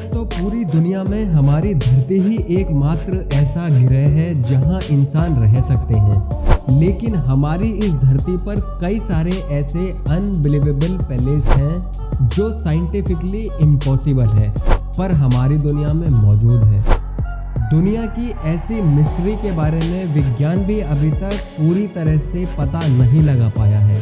दोस्तों, पूरी दुनिया में हमारी धरती ही एकमात्र ऐसा ग्रह है जहां इंसान रह सकते हैं। लेकिन हमारी इस धरती पर कई सारे ऐसे अनबिलीवेबल प्लेस हैं जो साइंटिफिकली इम्पॉसिबल है, पर हमारी दुनिया में मौजूद है। दुनिया की ऐसी मिस्ट्री के बारे में विज्ञान भी अभी तक पूरी तरह से पता नहीं लगा पाया है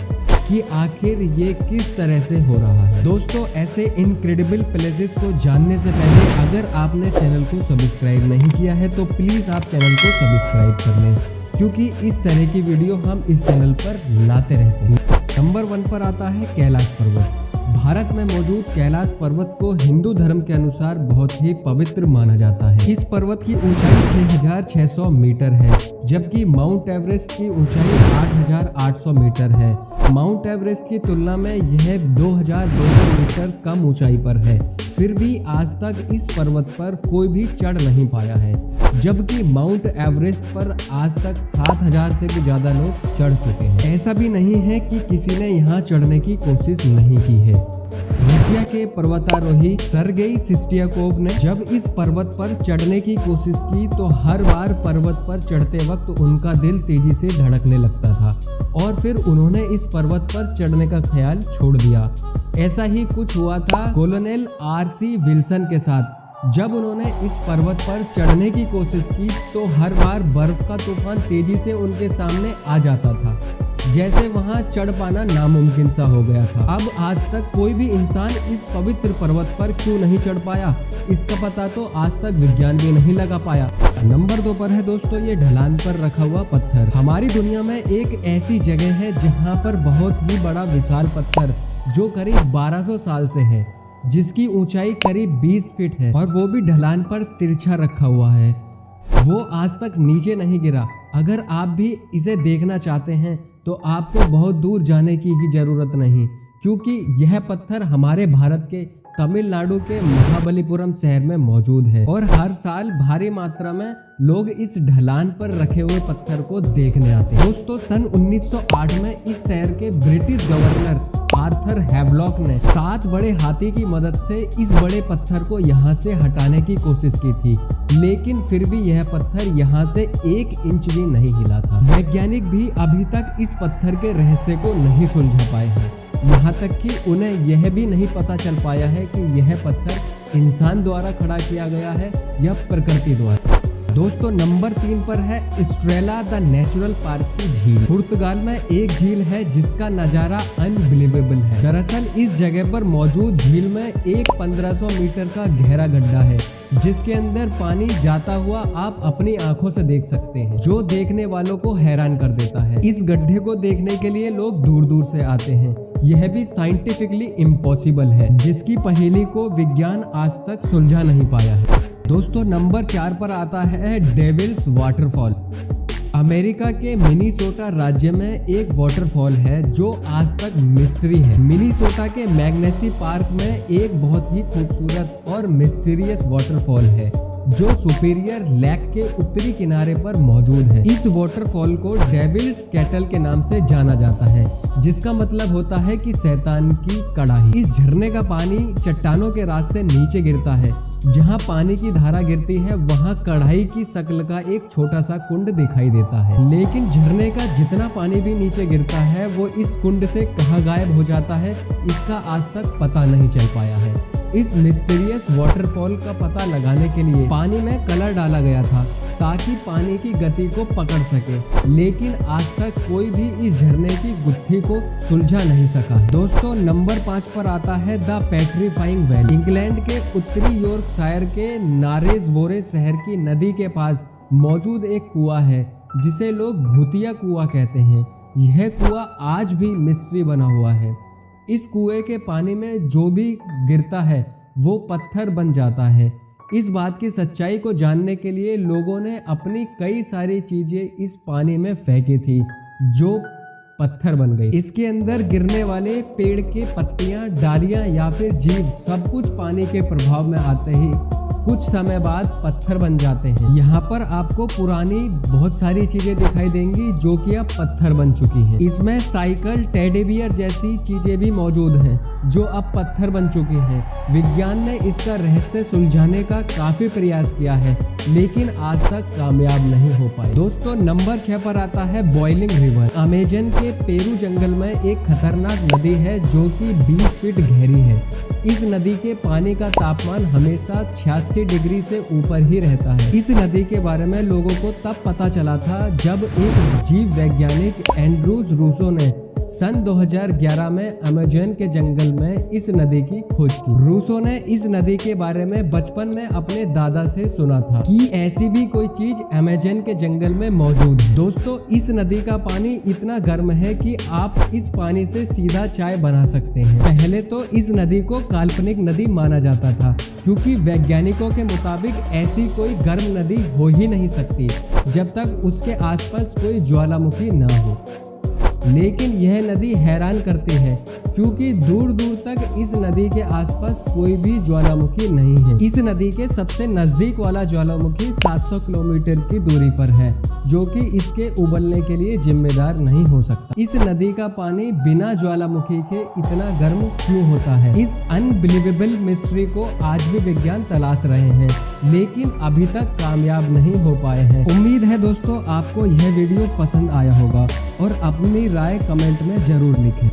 कि आखिर ये किस तरह से हो रहा है। दोस्तों, ऐसे इनक्रेडिबल प्लेसेस को जानने से पहले अगर आपने चैनल को सब्सक्राइब नहीं किया है तो प्लीज़ आप चैनल को सब्सक्राइब कर लें, क्योंकि इस तरह की वीडियो हम इस चैनल पर लाते रहते हैं। नंबर 1 पर आता है कैलाश पर्वत। भारत में मौजूद कैलाश पर्वत को हिंदू धर्म के अनुसार बहुत ही पवित्र माना जाता है। इस पर्वत की ऊंचाई 6600 मीटर है, जबकि माउंट एवरेस्ट की ऊंचाई 8800 मीटर है। माउंट एवरेस्ट की तुलना में यह 2200 मीटर कम ऊंचाई पर है। फिर भी आज तक इस पर्वत पर कोई भी चढ़ नहीं पाया है, जबकि माउंट एवरेस्ट पर आज तक 7000 से भी ज्यादा लोग चढ़ चुके हैं। ऐसा भी नहीं है कि किसी ने यहाँ चढ़ने की कोशिश नहीं की है। रसिया के पर्वतारोही सर्गेई सिस्टियाकोव ने जब इस पर्वत पर चढ़ने की कोशिश की तो हर बार पर्वत पर चढ़ते वक्त उनका दिल तेजी से धड़कने लगता था और फिर उन्होंने इस पर्वत पर चढ़ने का ख्याल छोड़ दिया। ऐसा ही कुछ हुआ था कोलोनेल आर.सी. विल्सन के साथ। जब उन्होंने इस पर्वत पर चढ़ने की कोशिश की तो हर बार बर्फ का तूफान तेजी से उनके सामने आ जाता था, जैसे वहां चढ़ पाना नामुमकिन सा हो गया था। अब आज तक कोई भी इंसान इस पवित्र पर्वत पर क्यों नहीं चढ़ पाया, इसका पता तो आज तक विज्ञान भी नहीं लगा पाया। नंबर 2 पर है दोस्तों ये ढलान पर रखा हुआ पत्थर। हमारी दुनिया में एक ऐसी जगह है जहां पर बहुत ही बड़ा विशाल पत्थर जो करीब 1200 साल से है, जिसकी ऊंचाई करीब 20 फीट है और वो भी ढलान पर तिरछा रखा हुआ है। वो आज तक नीचे नहीं गिरा। अगर आप भी इसे देखना चाहते हैं तो आपको बहुत दूर जाने की ही जरूरत नहीं, क्योंकि यह पत्थर हमारे भारत के तमिलनाडु के महाबलीपुरम शहर में मौजूद है और हर साल भारी मात्रा में लोग इस ढलान पर रखे हुए पत्थर को देखने आते हैं। दोस्तों, सन 1908 में इस शहर के ब्रिटिश गवर्नर आर्थर हैवलॉक ने 7 बड़े हाथी की मदद से इस बड़े पत्थर को यहाँ से हटाने की कोशिश की थी, लेकिन फिर भी यह पत्थर यहाँ से 1 इंच भी नहीं हिला था। वैज्ञानिक भी अभी तक इस पत्थर के रहस्य को नहीं सुलझा पाए हैं। यहाँ तक कि उन्हें यह भी नहीं पता चल पाया है कि यह पत्थर इंसान द्वारा खड़ा किया गया है या प्रकृति द्वारा। दोस्तों, नंबर 3 पर है इस्ट्रेला द नेचुरल पार्क की झील। पुर्तगाल में एक झील है जिसका नज़ारा अनबिलीवेबल है। दरअसल इस जगह पर मौजूद झील में एक 1500 मीटर का गहरा गड्ढा है, जिसके अंदर पानी जाता हुआ आप अपनी आंखों से देख सकते हैं, जो देखने वालों को हैरान कर देता है। इस गड्ढे को देखने के लिए लोग दूर दूर से आते हैं। यह भी साइंटिफिकली इम्पॉसिबल है, जिसकी पहेली को विज्ञान आज तक सुलझा नहीं पाया है। दोस्तों, नंबर 4 पर आता है डेविल्स वाटरफॉल। अमेरिका के मिनीसोटा राज्य में एक वाटरफॉल है जो आज तक मिस्ट्री है। मिनीसोटा के मैग्नेसी पार्क में एक बहुत ही खूबसूरत और मिस्टीरियस वाटरफॉल है जो सुपीरियर लेक के उत्तरी किनारे पर मौजूद है। इस वाटरफॉल को डेविल्स कैटल के नाम से जाना जाता है, जिसका मतलब होता है कि शैतान की कड़ाही। इस झरने का पानी चट्टानों के रास्ते नीचे गिरता है। जहां पानी की धारा गिरती है वहां कढ़ाई की शक्ल का एक छोटा सा कुंड दिखाई देता है, लेकिन झरने का जितना पानी भी नीचे गिरता है वो इस कुंड से कहां गायब हो जाता है, इसका आज तक पता नहीं चल पाया है। इस मिस्टीरियस वाटरफॉल का पता लगाने के लिए पानी में कलर डाला गया था ताकि पानी की गति को पकड़ सके, लेकिन आज तक कोई भी इस झरने की गुत्थी को सुलझा नहीं सका। दोस्तों, नंबर 5 पर आता है द पेट्रीफाइंग वैली। इंग्लैंड के उत्तरी यॉर्कशायर के नारेसबोरे शहर की नदी के पास मौजूद एक कुआं है जिसे लोग भूतिया कुआं कहते हैं। यह कुआं आज भी मिस्ट्री बना हुआ है। इस कुएं के पानी में जो भी गिरता है वो पत्थर बन जाता है। इस बात की सच्चाई को जानने के लिए लोगों ने अपनी कई सारी चीजें इस पानी में फेंकी थी जो पत्थर बन गई। इसके अंदर गिरने वाले पेड़ के पत्तियां, डालियां या फिर जीव सब कुछ पानी के प्रभाव में आते ही कुछ समय बाद पत्थर बन जाते हैं। यहाँ पर आपको पुरानी बहुत सारी चीजें दिखाई देंगी जो कि अब पत्थर बन चुकी हैं। इसमें साइकिल, टेडी बियर जैसी चीजें भी मौजूद हैं जो अब पत्थर बन चुकी हैं। विज्ञान ने इसका रहस्य सुलझाने का काफी प्रयास किया है लेकिन आज तक कामयाब नहीं हो पाए। दोस्तों, नंबर 6 पर आता है बॉइलिंग रिवर। अमेजन के पेरू जंगल में एक खतरनाक नदी है जो कि 20 फीट गहरी है। इस नदी के पानी का तापमान हमेशा 86 डिग्री से ऊपर ही रहता है। इस नदी के बारे में लोगों को तब पता चला था जब एक जीव वैज्ञानिक एंड्रूज रूसो ने सन 2011 में अमेजन के जंगल में इस नदी की खोज की। रूसो ने इस नदी के बारे में बचपन में अपने दादा से सुना था कि ऐसी भी कोई चीज अमेजन के जंगल में मौजूद है। दोस्तों, इस नदी का पानी इतना गर्म है कि आप इस पानी से सीधा चाय बना सकते हैं। पहले तो इस नदी को काल्पनिक नदी माना जाता था क्योंकि वैज्ञानिकों के मुताबिक ऐसी कोई गर्म नदी हो ही नहीं सकती जब तक उसके आसपास कोई ज्वालामुखी ना हो। लेकिन यह नदी हैरान करती है क्योंकि दूर दूर तक इस नदी के आसपास कोई भी ज्वालामुखी नहीं है। इस नदी के सबसे नजदीक वाला ज्वालामुखी 700 किलोमीटर की दूरी पर है जो कि इसके उबलने के लिए जिम्मेदार नहीं हो सकता। इस नदी का पानी बिना ज्वालामुखी के इतना गर्म क्यों होता है? इस अनबिलीवेबल मिस्ट्री को आज भी विज्ञान तलाश रहे हैं लेकिन अभी तक कामयाब नहीं हो पाए हैं। उम्मीद है दोस्तों आपको यह वीडियो पसंद आया होगा और अपनी राय कमेंट में जरूर लिखें।